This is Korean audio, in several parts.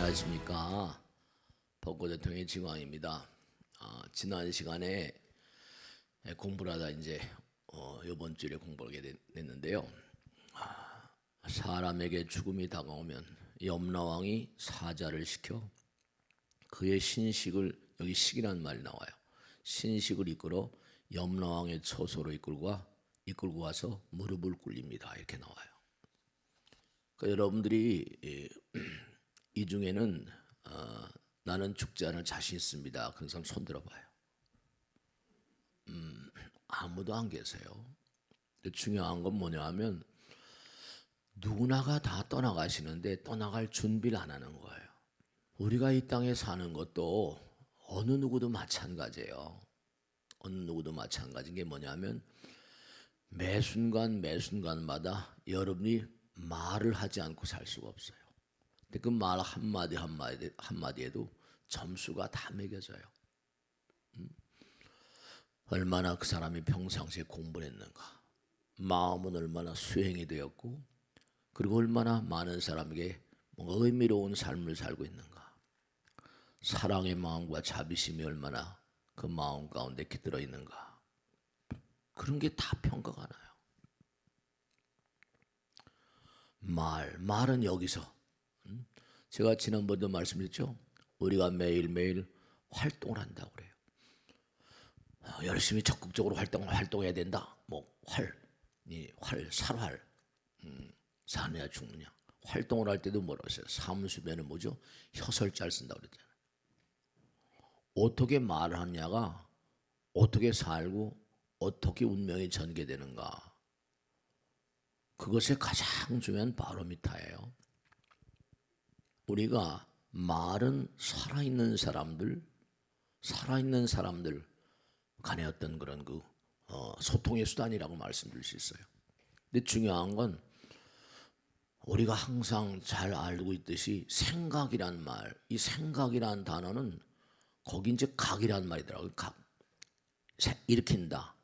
안녕하십니까. 벚꽃 대통령의 지광입니다. 지난 시간에 공부를 하다 이제 이번 주에 공부하게 됐는데요. 사람에게 죽음이 다가오면 염라왕이 사자를 시켜 그의 신식을, 여기 식이라는 말이 나와요. 신식을 이끌어 염라왕의 처소로 이끌고 와서 무릎을 꿇립니다. 이렇게 나와요. 그러니까 여러분들이 이 중에는 나는 죽지 않을 자신 있습니다. 그런 사람 손 들어봐요. 아무도 안 계세요. 중요한 건 뭐냐 하면 누구나가 다 떠나가시는데 떠나갈 준비를 안 하는 거예요. 우리가 이 땅에 사는 것도 어느 누구도 마찬가지예요. 어느 누구도 마찬가지인 게 뭐냐면 매 순간마다 여러분이 말을 하지 않고 살 수가 없어요. 근데 그 말 한마디에도 점수가 다 매겨져요. 얼마나 그 사람이 평상시에 공부를 했는가, 마음은 얼마나 수행이 되었고, 그리고 얼마나 많은 사람에게 뭔가 의미로운 삶을 살고 있는가, 사랑의 마음과 자비심이 얼마나 그 마음 가운데 깃들어 있는가, 그런 게 다 평가가 나요. 말은 여기서 제가 지난번에도 말씀드렸죠. 우리가 매일매일 활동을 한다고 그래요. 열심히 적극적으로 활동해야 된다. 살활, 사느냐 죽느냐. 활동을 할 때도 뭐라고 했어요? 사무수배는 뭐죠? 혀설자를 쓴다고 그랬잖아요. 어떻게 말하느냐가 어떻게 살고 어떻게 운명이 전개되는가. 그것의 가장 중요한 바로미터예요. 우리가 말은 살아있는 사람들 간의 어떤 그런 소통의 수단이라고 말씀드릴 수 있어요. 근데 중요한 건 우리가 항상 잘 알고 있듯이 생각이란 말, 이 생각이란 단어는 거기 이제 각이란 말이더라고요. 각, 일으킨다,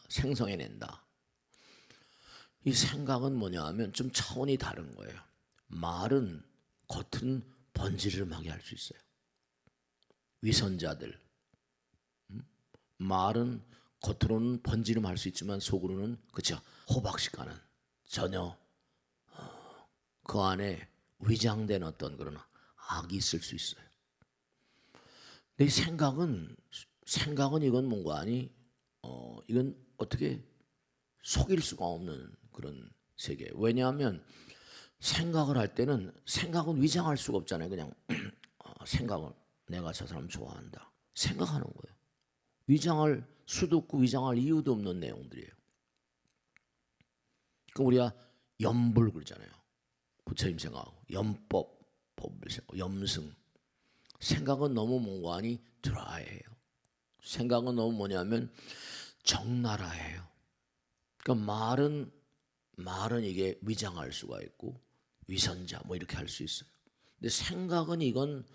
생성해낸다. 이 생각은 뭐냐 하면 좀 차원이 다른 거예요. 말은 겉은 번지르르하게 할 수 있어요. 위선자들. 말은 겉으로는 번지르르할 수 있지만 속으로는 그쵸 호박식가는 전혀 그 안에 위장된 어떤 그런 악이 있을 수 있어요. 근데 이 생각은 이건 뭔가 아니 이건 어떻게 속일 수가 없는 그런 세계. 왜냐하면 생각을 할 때는 생각은 위장할 수가 없잖아요. 그냥 생각을 내가 저 사람 좋아한다 생각하는 거예요. 위장할 수도 없고 위장할 이유도 없는 내용들이에요. 그 우리가 염불 그러잖아요. 부처님 생각하고 염법, 법을 생각하고 염승. 생각은 너무 뭔가 아니 드라이해요. 생각은 너무 뭐냐면 적나라해요. 그러니까 말은 이게 위장할 수가 있고 위선자 뭐 이렇게 할 수 있어요. 근데 생각은 이건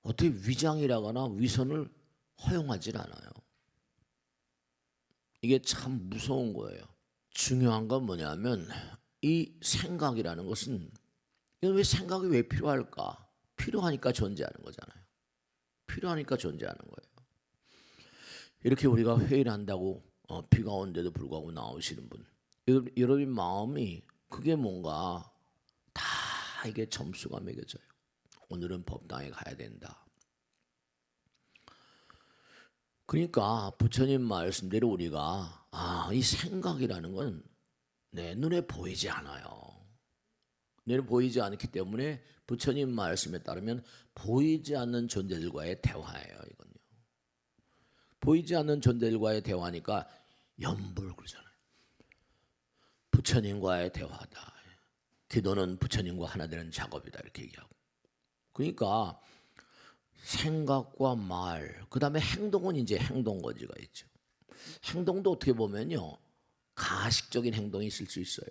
어떻게 위장이라거나 위선을 허용하질 않아요. 이게 참 무서운 거예요. 중요한 건 뭐냐면 이 생각이라는 것은 이건 왜 생각이 왜 필요할까? 필요하니까 존재하는 거잖아요. 필요하니까 존재하는 거예요. 이렇게 우리가 회의를 한다고 비가 오는데도 불구하고 나오시는 분, 여러분 마음이 그게 뭔가 다 이게 점수가 매겨져요. 오늘은 법당에 가야 된다. 그러니까 부처님 말씀대로 우리가 이 생각이라는 건 내 눈에 보이지 않아요. 눈에 보이지 않기 때문에 부처님 말씀에 따르면 보이지 않는 존재들과의 대화예요. 이건요. 보이지 않는 존재들과의 대화니까 염불 그러잖아요. 부처님과의 대화다. 기도는 부처님과 하나 되는 작업이다 이렇게 얘기하고. 그러니까 생각과 말, 그 다음에 행동은 이제 행동거지가 있죠. 행동도 어떻게 보면요 가식적인 행동이 있을 수 있어요.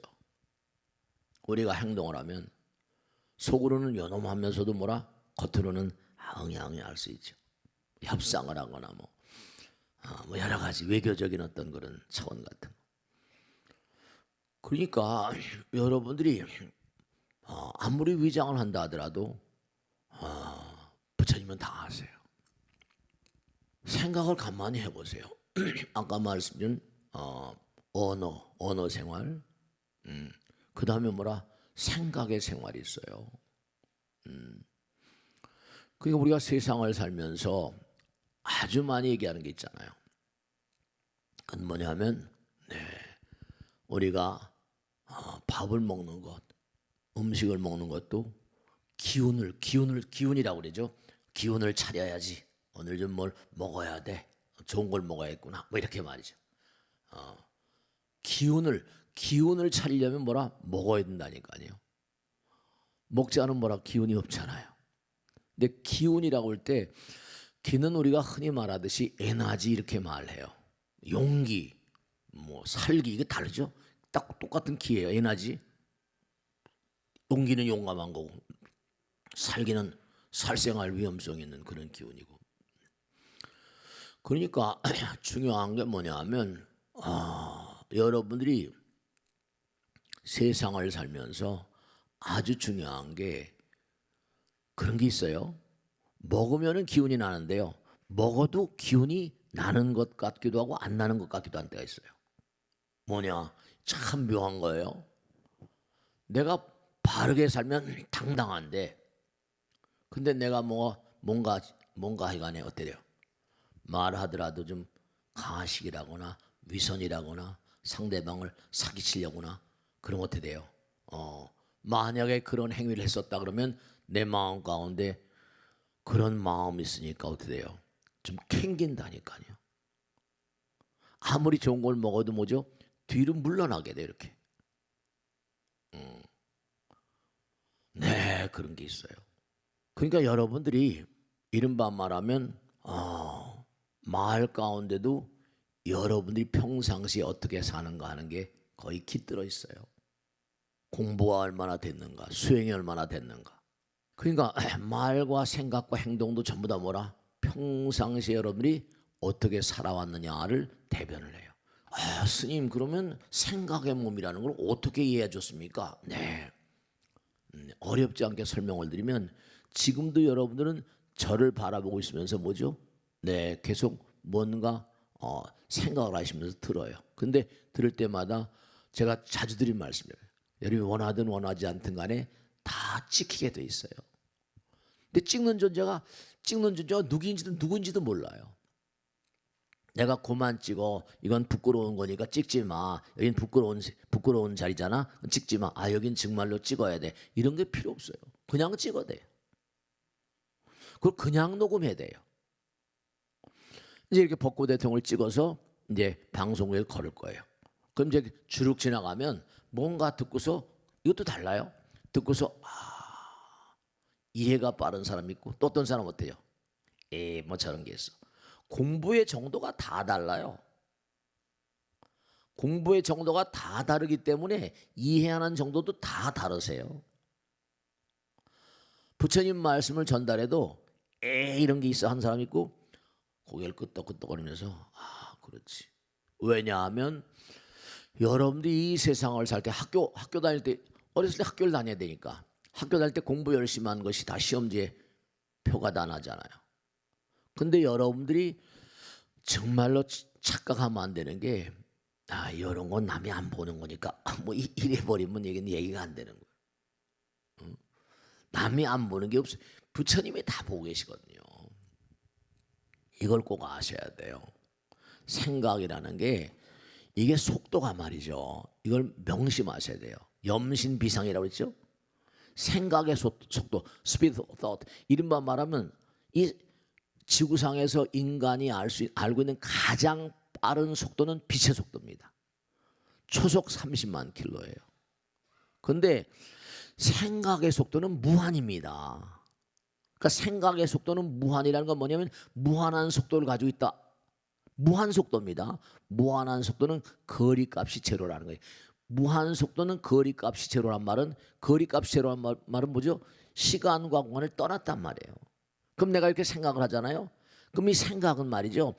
우리가 행동을 하면 속으로는 요놈하면서도 겉으로는 응양이 할 수 있죠. 협상을 하거나 뭐 여러 가지 외교적인 어떤 그런 차원 같은. 그러니까 여러분들이 아무리 위장을 한다 하더라도 부처님은 다 아세요. 생각을 가만히 해보세요. 아까 말씀드린 언어 생활, 그 다음에 뭐라 생각의 생활이 있어요. 그러니까 우리가 세상을 살면서 아주 많이 얘기하는 게 있잖아요. 그건 뭐냐면 우리가 밥을 먹는 것, 음식을 먹는 것도 기운이라고 그러죠. 기운을 차려야지. 오늘 좀 뭘 먹어야 돼. 좋은 걸 먹어야겠구나. 뭐 이렇게 말이죠. 기운을 차리려면 뭐라 먹어야 된다니까요. 먹지 않으면 뭐라 기운이 없잖아요. 근데 기운이라고 할 때 기는 우리가 흔히 말하듯이 에너지 이렇게 말해요. 용기, 뭐 살기 이게 다르죠. 딱 똑같은 기예요. 에너지. 용기는 용감한 거고 살기는 살생할 위험성이 있는 그런 기운이고. 그러니까 중요한 게 뭐냐면 여러분들이 세상을 살면서 아주 중요한 게 그런 게 있어요. 먹으면은 기운이 나는데요. 먹어도 기운이 나는 것 같기도 하고 안 나는 것 같기도 한 때가 있어요. 뭐냐? 참 묘한 거예요. 내가 바르게 살면 당당한데 근데 내가 뭔가 하여간에 어때요? 말하더라도 좀 가식이라거나 위선이라거나 상대방을 사기치려거나 그러면 어떻게 돼요? 만약에 그런 행위를 했었다 그러면 내 마음 가운데 그런 마음이 있으니까 어떻게 돼요? 좀 캥긴다니까요. 아무리 좋은 걸 먹어도 뭐죠? 뒤로 물러나게 돼요. 이렇게. 네, 그런 게 있어요. 그러니까 여러분들이 이른바 말하면 마을 가운데도 여러분들이 평상시에 어떻게 사는가 하는 게 거의 깃들어 있어요. 공부가 얼마나 됐는가, 수행이 얼마나 됐는가. 그러니까 말과 생각과 행동도 전부 다 뭐라? 평상시에 여러분들이 어떻게 살아왔느냐를 대변을 해요. 스님 그러면 생각의 몸이라는 걸 어떻게 이해해 줬습니까? 네, 어렵지 않게 설명을 드리면 지금도 여러분들은 저를 바라보고 있으면서 뭐죠? 네, 계속 뭔가 생각을 하시면서 들어요. 근데 들을 때마다 제가 자주 드린 말씀이에요. 여러분이 원하든 원하지 않든 간에 다 찍히게 돼 있어요. 근데 찍는 존재가 누구인지도 몰라요. 내가 그만 찍어. 이건 부끄러운 거니까 찍지 마. 여긴 부끄러운 자리잖아. 찍지 마. 여긴 정말로 찍어야 돼. 이런 게 필요 없어요. 그냥 찍어도 돼요. 그걸 그냥 녹음해야 돼요. 이제 이렇게 벚꽃 대통령을 찍어서 이제 방송국에 걸을 거예요. 그럼 이제 주룩 지나가면 뭔가 듣고서 이것도 달라요. 듣고서 이해가 빠른 사람이 있고 또 어떤 사람 어때요? 뭐 저런 게 있어. 공부의 정도가 다 달라요. 공부의 정도가 다 다르기 때문에 이해하는 정도도 다 다르세요. 부처님 말씀을 전달해도 이런 게 있어 한 사람 있고 고개를 끄덕끄덕거리면서 그렇지. 왜냐하면 여러분들이 이 세상을 살 때 학교 다닐 때 어렸을 때 학교를 다녀야 되니까 학교 다닐 때 공부 열심히 한 것이 다 시험지에 표가 다 나잖아요. 근데 여러분들이 정말로 착각하면 안 되는 게 이런 건 남이 안 보는 거니까 뭐 이래 버리면 얘기가 안 되는 거예요. 남이 안 보는 게 없어요. 부처님이 다 보고 계시거든요. 이걸 꼭 아셔야 돼요. 생각이라는 게 이게 속도가 말이죠. 이걸 명심하셔야 돼요. 염신비상이라고 했죠. 생각의 속도, speed of thought. 이른바 말하면 이 지구상에서 인간이 알고 있는 가장 빠른 속도는 빛의 속도입니다. 초속 30만 킬로예요. 그런데 생각의 속도는 무한입니다. 그러니까 생각의 속도는 무한이라는 건 뭐냐면 무한한 속도를 가지고 있다. 무한 속도입니다. 무한한 속도는 거리값이 제로라는 거예요. 무한 속도는 거리값이 제로란 말은 거리값이 제로란 말은 뭐죠? 시간과 공간을 떠났단 말이에요. 그럼 내가 이렇게 생각을 하잖아요. 그럼 이 생각은 말이죠.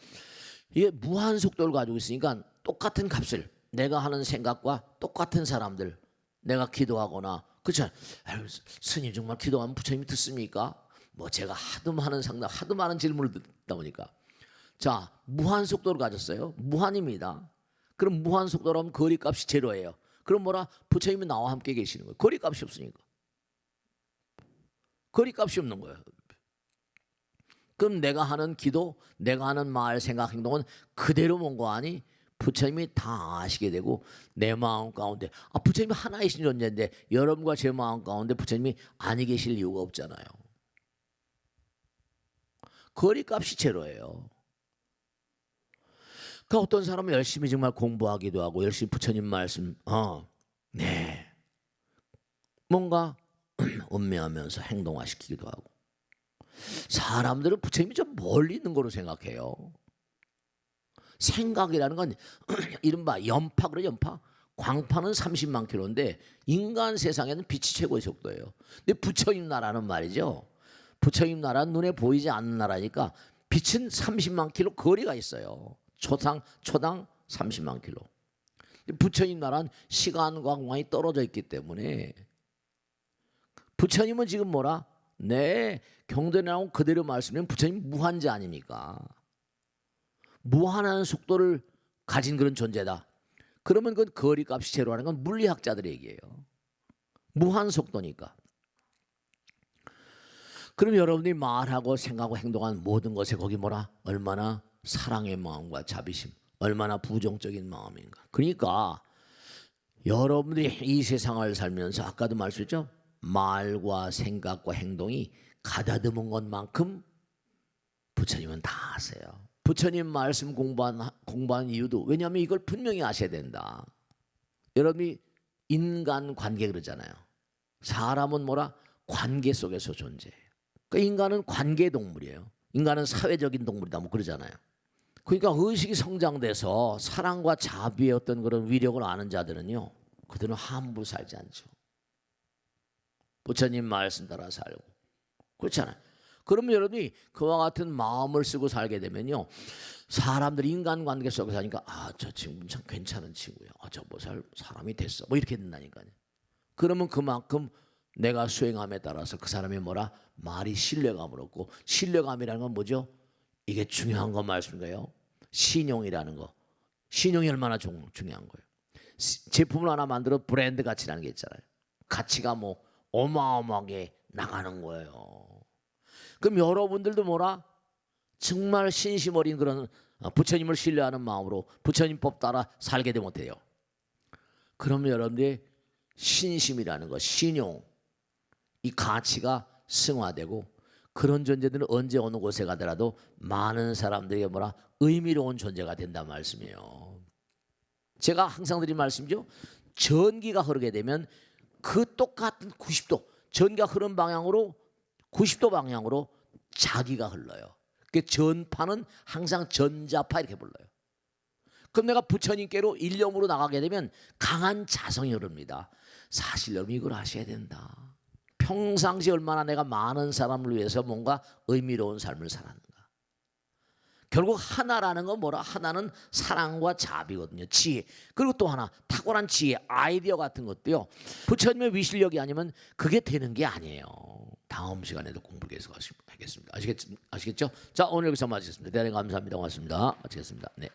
이게 무한 속도를 가지고 있으니까 똑같은 값을 내가 하는 생각과 똑같은 사람들 내가 기도하거나 그렇죠. 아유, 스님 정말 기도하면 부처님이 듣습니까? 뭐 제가 하도 많은 질문을 듣다 보니까 자 무한 속도를 가졌어요. 무한입니다. 그럼 무한 속도라면 거리값이 제로예요. 그럼 뭐라 부처님이 나와 함께 계시는 거예요. 거리값이 없으니까. 거리값이 없는 거예요. 그럼 내가 하는 기도, 내가 하는 말, 생각, 행동은 그대로 온 거 아니? 부처님이 다 아시게 되고 내 마음 가운데 부처님이 하나이신 존재인데 여러분과 제 마음 가운데 부처님이 아니 계실 이유가 없잖아요. 거리값이 제로예요. 그러니까 어떤 사람은 열심히 정말 공부하기도 하고 열심히 부처님 말씀 네 뭔가 음미하면서 행동화시키기도 하고 사람들은 부처님이 좀 멀리 있는 거로 생각해요. 생각이라는 건 이른바 연파 그래 연파 광파는 30만 킬로인데 인간 세상에는 빛이 최고의 속도예요. 근데 부처님 나라는 말이죠. 부처님 나라는 눈에 보이지 않는 나라니까 빛은 30만 킬로 거리가 있어요. 초당 30만 킬로. 부처님 나라는 시간과 공간이 떨어져 있기 때문에 부처님은 지금 뭐라? 네, 경전에 나온 그대로 말씀하면 부처님 무한자 아닙니까? 무한한 속도를 가진 그런 존재다. 그러면 그 거리값이 제로라는 건 물리학자들의 얘기예요. 무한 속도니까. 그럼 여러분이 말하고 생각하고 행동하는 모든 것에 거기 뭐라? 얼마나 사랑의 마음과 자비심, 얼마나 부정적인 마음인가. 그러니까 여러분들이 이 세상을 살면서 아까도 말씀했죠? 말과 생각과 행동이 가다듬은 것만큼 부처님은 다 아세요. 부처님 말씀 공부한 이유도 왜냐하면 이걸 분명히 아셔야 된다. 여러분이 인간관계 그러잖아요. 사람은 뭐라? 관계 속에서 존재해요. 그러니까 인간은 관계동물이에요. 인간은 사회적인 동물이다 뭐 그러잖아요. 그러니까 의식이 성장돼서 사랑과 자비의 어떤 그런 위력을 아는 자들은요, 그들은 함부로 살지 않죠. 부처님 말씀 따라 살고 그렇잖아요. 그러면 여러분이 그와 같은 마음을 쓰고 살게 되면요, 사람들이 인간관계 속에서 하니까 저 친구는 참 괜찮은 친구야. 저 뭐 사람이 됐어. 뭐 이렇게 된다니까요. 그러면 그만큼 내가 수행함에 따라서 그 사람이 뭐라? 말이 신뢰감을 얻고, 신뢰감이라는 건 뭐죠? 이게 중요한 거 말씀인가요? 신용이라는 거. 신용이 얼마나 중요한 거예요. 제품을 하나 만들어 브랜드 가치라는 게 있잖아요. 가치가 뭐 어마어마하게 나가는 거예요. 그럼 여러분들도 뭐라? 정말 신심 어린 그런 부처님을 신뢰하는 마음으로 부처님 법 따라 살게 되면 어때요? 그러면 여러분들의 신심이라는 거, 신용, 이 가치가 승화되고, 그런 존재들은 언제 어느 곳에 가더라도 많은 사람들에게 뭐라? 의미로운 존재가 된다는 말씀이에요. 제가 항상 드린 말씀이죠. 전기가 흐르게 되면 그 똑같은 90도 전기가 흐른 방향으로 90도 방향으로 자기가 흘러요. 그 전파는 항상 전자파 이렇게 불러요. 그럼 내가 부처님께로 일념으로 나가게 되면 강한 자성이 흐릅니다. 사실 여러분 이걸 아셔야 된다. 평상시 얼마나 내가 많은 사람을 위해서 뭔가 의미로운 삶을 살았는가. 결국 하나라는 건 뭐라? 하나는 사랑과 자비거든요. 지혜. 그리고 또 하나 탁월한 지혜, 아이디어 같은 것도요. 부처님의 위실력이 아니면 그게 되는 게 아니에요. 다음 시간에도 공부 계속 하겠습니다. 아시겠죠? 자, 오늘 여기서 마치겠습니다. 대단히 감사합니다. 고맙습니다. 마치겠습니다. 네.